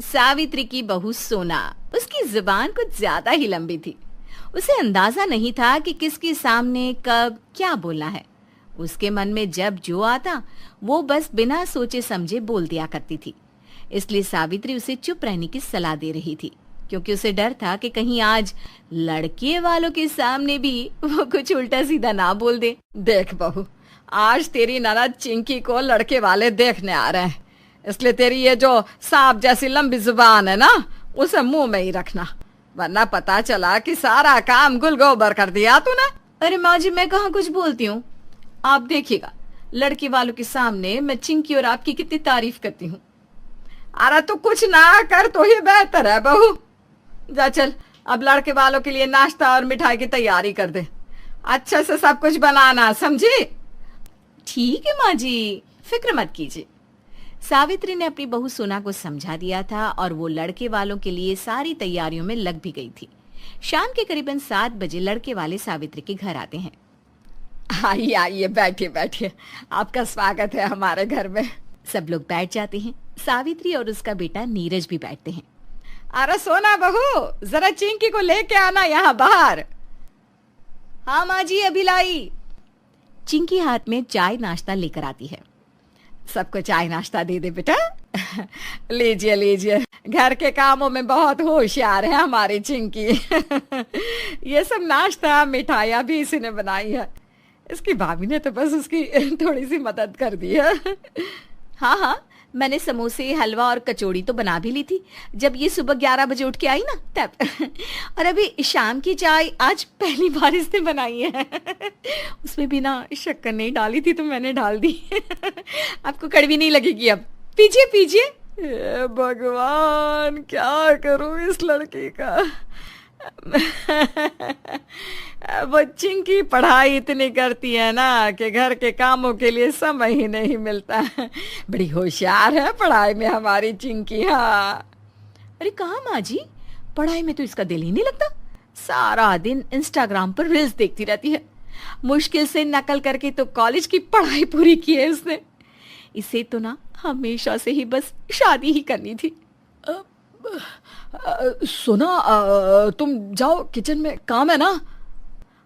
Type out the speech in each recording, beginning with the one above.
सावित्री की बहू सोना, उसकी जुबान कुछ ज्यादा ही लंबी थी। उसे अंदाजा नहीं था कि किसके सामने कब क्या बोलना है। उसके मन में जब जो आता वो बस बिना सोचे समझे बोल दिया करती थी। इसलिए सावित्री उसे चुप रहने की सलाह दे रही थी, क्योंकि उसे डर था कि कहीं आज लड़के वालों के सामने भी वो कुछ उल्टा सीधा ना बोल दे। देख बहू, आज तेरी ननद चिंकी को लड़के वाले देखने आ रहे हैं, इसलिए तेरी ये जो सांप जैसी लंबी जुबान है ना, उसे मुंह में ही रखना, वरना पता चला कि सारा काम गुल गोबर कर दिया तूने। अरे माँ जी, मैं कहाँ कुछ बोलती हूँ। आप देखिएगा, लड़के वालों के सामने मैं चिंकी और आपकी कितनी तारीफ करती हूँ। अरे तू कुछ ना कर तो ही बेहतर है बहू। जा चल, अब लड़के वालों के लिए नाश्ता और मिठाई की तैयारी कर दे। अच्छे से सब कुछ बनाना, समझी? ठीक है माँ जी, फिक्र मत कीजिए। सावित्री ने अपनी बहू सोना को समझा दिया था और वो लड़के वालों के लिए सारी तैयारियों में लग भी गई थी। शाम के करीबन 7 बजे लड़के वाले सावित्री के घर आते हैं। आइए आइए, बैठिए बैठिए, आपका स्वागत है हमारे घर में। सब लोग बैठ जाते हैं। सावित्री और उसका बेटा नीरज भी बैठते हैं। अरे सोना बहू, जरा चिंकी को लेके आना यहाँ बाहर। हाँ माँ जी, अभी लाई। चिंकी हाथ में चाय नाश्ता लेकर आती है। सबको चाय नाश्ता दे दे बेटा। लीजिए लीजिए, घर के कामों में बहुत होशियार है हमारी चिंकी। ये सब नाश्ता मिठाइयाँ भी इसी ने बनाई है। इसकी भाभी ने तो बस उसकी थोड़ी सी मदद कर दी है। हाँ हाँ, मैंने समोसे, हलवा और कचौड़ी तो बना भी ली थी जब ये सुबह 11 बजे उठ के आई ना तब। और अभी शाम की चाय आज पहली बार इसने बनाई है। उसमें भी ना शक्कर नहीं डाली थी तो मैंने डाल दी। आपको कड़वी नहीं लगेगी अब। पीजिए पीजिए। भगवान, क्या करूं इस लड़की का। बच्ची की पढ़ाई इतनी करती है ना कि घर के कामों के लिए समय ही नहीं मिलता है। बड़ी होशियार है पढ़ाई में हमारी चिंकी। हाँ। अरे कहाँ माँ जी, पढ़ाई में तो इसका दिल ही नहीं लगता। सारा दिन इंस्टाग्राम पर रील्स देखती रहती है। मुश्किल से नकल करके तो कॉलेज की पढ़ाई पूरी की है उसने। इसे तो ना हमेशा से ही बस शादी ही करनी थी। सुना, तुम जाओ, किचन में काम है ना।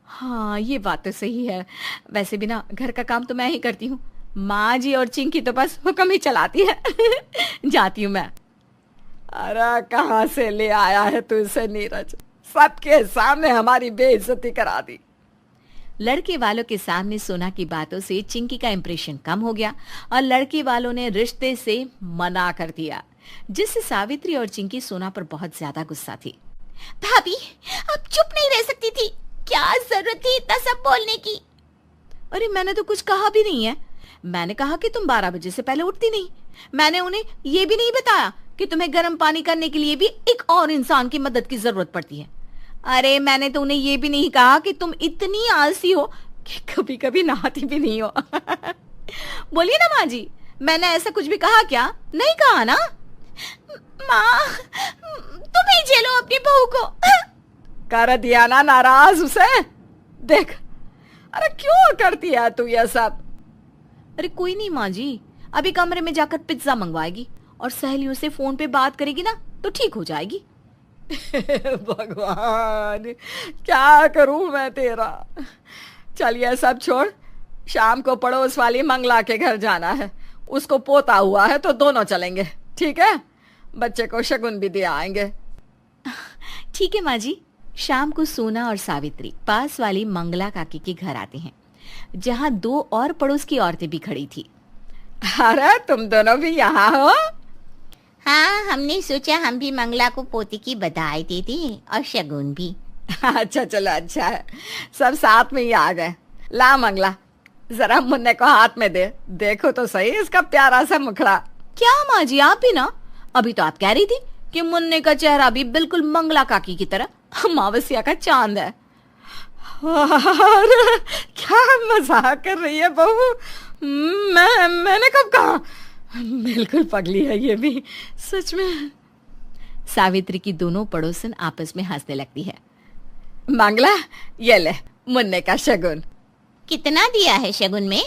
हाँ, ये बात तो सही है। वैसे भी ना घर का काम तो मैं ही करती हूँ। माँ जी और चिंकी तो बस हुक्म ही चलाती है। जाती हूँ मैं। अरे कहाँ से ले आया है तू इसे नीरज, सबके सामने हमारी बेइज्जती करा दी। लड़के वालों के सामने सोना की बातों से चिंकी का इंप्रेशन कम हो गया और लड़के वालों ने रिश्ते से मना कर दिया, जिससे सावित्री और चिंकी सोना पर बहुत ज्यादा गुस्सा थी। भाभी, आप चुप नहीं रह सकती थी, क्या जरूरत थी इतना सब बोलने की। अरे मैंने तो कुछ कहा भी नहीं है। मैंने कहा कि तुम 12 बजे से पहले उठती नहीं। मैंने उन्हें ये भी नहीं बताया कि तुम्हें गर्म पानी करने के लिए भी एक और इंसान की मदद की जरूरत पड़ती है। अरे मैंने तो उन्हें ये भी नहीं कहा कि तुम इतनी आलसी हो कि कभी कभी नहाती भी नहीं हो। बोलिए ना माँ जी, मैंने ऐसा कुछ भी कहा क्या? नहीं कहा ना? माँ, तुम ही झेलो अपनी बहू को। कर दिया ना नाराज उसे। देख, अरे क्यों करती है तू ये सब? अरे कोई नहीं माँ जी, अभी कमरे में जाकर पिज्जा मंगवाएगी और सहेलियों से फोन पे बात करेगी ना तो ठीक हो जाएगी। भगवान, क्या करूं मैं तेरा। चलिए सब छोड़, शाम को पड़ोस वाली मंगला के घर जाना है। उसको पोता हुआ है तो दोनों चलेंगे, ठीक है? बच्चे को शगुन भी दे आएंगे। ठीक है माँ जी। शाम को सोना और सावित्री पास वाली मंगला काकी के घर आते हैं, जहाँ 2 और पड़ोस की औरतें भी खड़ी थी। अरे तुम दोनों भी यहाँ हो? हाँ, हमने सोचा हम भी मंगला को पोते की बधाई दे दें और शगुन भी। अच्छा चलो, अच्छा है, सब साथ में ही आ गए। ला मंगला, जरा मुन्ने को हाथ में दे, देखो तो सही इसका प्यारा सा मुखड़ा। क्या माँ जी, आप ही ना? अभी तो आप कह रही थी कि मुन्ने का चेहरा भी बिल्कुल मंगला काकी की तरह अमावस्या का चांद है। अरे क्या मजाक कर रही है बहू? मैंने कब कहा? बिल्कुल पगली है ये भी, सच में। सावित्री की दोनों पड़ोसन आपस में हंसने लगती है। मंगला, ये ले मुन्ने का शगुन। कितना दिया है शगुन में?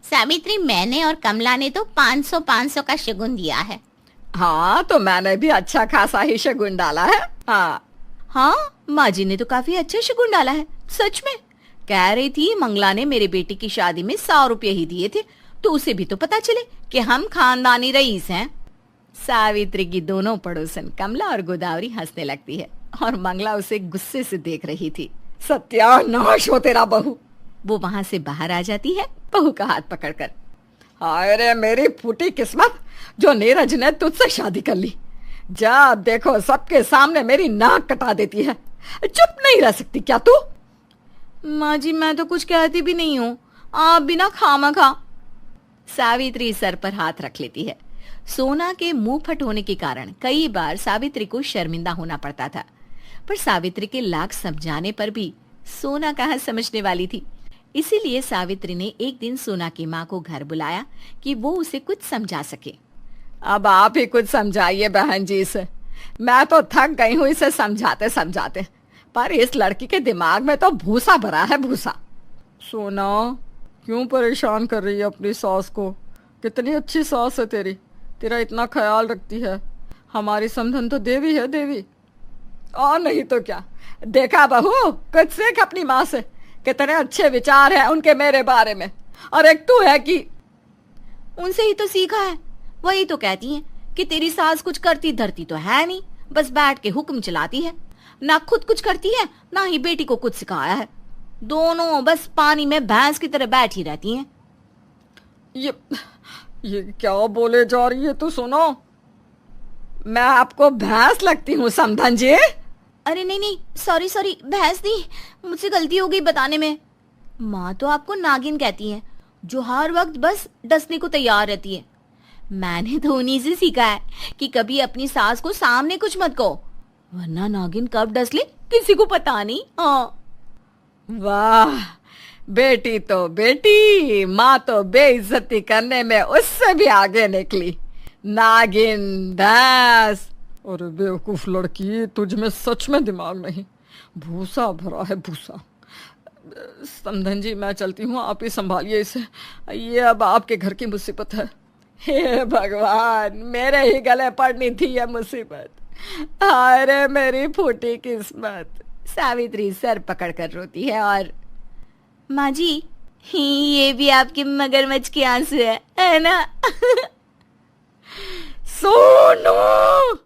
सावित्री, मैंने और कमला ने तो 500 का शगुन दिया है। हाँ, तो मैंने भी अच्छा खासा ही शगुन डाला है। हाँ हाँ, माँ जी ने तो काफी अच्छा शगुन डाला है, सच में। कह रही थी मंगला ने मेरे बेटी की शादी में 100 रुपये ही दिए थे, तो उसे भी तो पता चले कि हम खानदानी रईस हैं। सावित्री की दोनों पड़ोसन कमला और गोदावरी हंसने लगती है और मंगला उसे गुस्से से देख रही थी। सत्यानाश हो तेरा बहू। वो वहां से बाहर आ जाती है, बहू का हाथ पकड़कर। हाय रे मेरी फूटी किस्मत, जो नीरज ने तुझसे शादी कर ली। जब देखो सबके सामने मेरी नाक कटा देती है। चुप नहीं रह सकती क्या तू? माँ जी, मैं तो कुछ कहती भी नहीं हूँ, आप भी ना खामखा। सावित्री सर पर हाथ रख लेती है। सोना के मुंह फट होने के कारण कई बार सावित्री को शर्मिंदा होना पड़ता था, पर सावित्री के लाख समझाने पर भी सोना कहाँ समझने वाली थी। इसीलिए सावित्री ने एक दिन सोना की माँ को घर बुलाया कि वो उसे कुछ समझा सके। अब आप ही कुछ समझाइए बहन जी से, मैं तो थक गई हूँ इसे समझाते समझाते, पर इस लड़की के दिमाग में तो भूसा भरा है, भूसा। सोना, क्यों परेशान कर रही है अपनी सास को? कितनी अच्छी सास है तेरी, तेरा इतना ख्याल रखती है। हमारी समधन तो देवी है, देवी। और नहीं तो क्या। देखा बहू, कुछ सीख अपनी माँ से, कितने अच्छे विचार हैं उनके मेरे बारे में। और एक तू है कि उनसे ही तो सीखा है। वही तो कहती हैं कि तेरी सास कुछ करती धरती तो है नहीं, बस बैठ के हुक्म चलाती है। ना खुद कुछ करती है, ना ही बेटी को कुछ सिखाया है। दोनों बस पानी में भैंस की तरह बैठी रहती हैं। ये क्या बोले जा रही है तू? सुनो, मैं आपको भैंस लगती हूँ समधन जी? अरे नहीं नहीं, सॉरी सॉरी, भैंस नहीं, मुझसे गलती हो गई बताने में। माँ तो आपको नागिन कहती है, जो हर वक्त बस डसने को तैयार रहती है। मैंने तो उन्हीं से सीखा है कि कभी अपनी सास को सामने कुछ मत कहो, वरना नागिन कब डस ले किसी को पता नहीं। हाँ। वाह, बेटी तो बेटी, माँ तो बेइज्जती करने में उससे भी आगे निकली। नागिन, भैंस। अरे बेवकूफ लड़की, तुझ में सच में दिमाग नहीं, भूसा भरा है, भूसा। समधन जी, मैं चलती हूँ, आप ही संभालिए इसे, ये अब आपके घर की मुसीबत है। हे भगवान, मेरे ही गले पड़नी थी ये मुसीबत। अरे मेरी फूटी किस्मत। सावित्री सर पकड़कर रोती है और माँ जी, ये भी आपके मगरमच्छ के आंसू है ना? सोनू।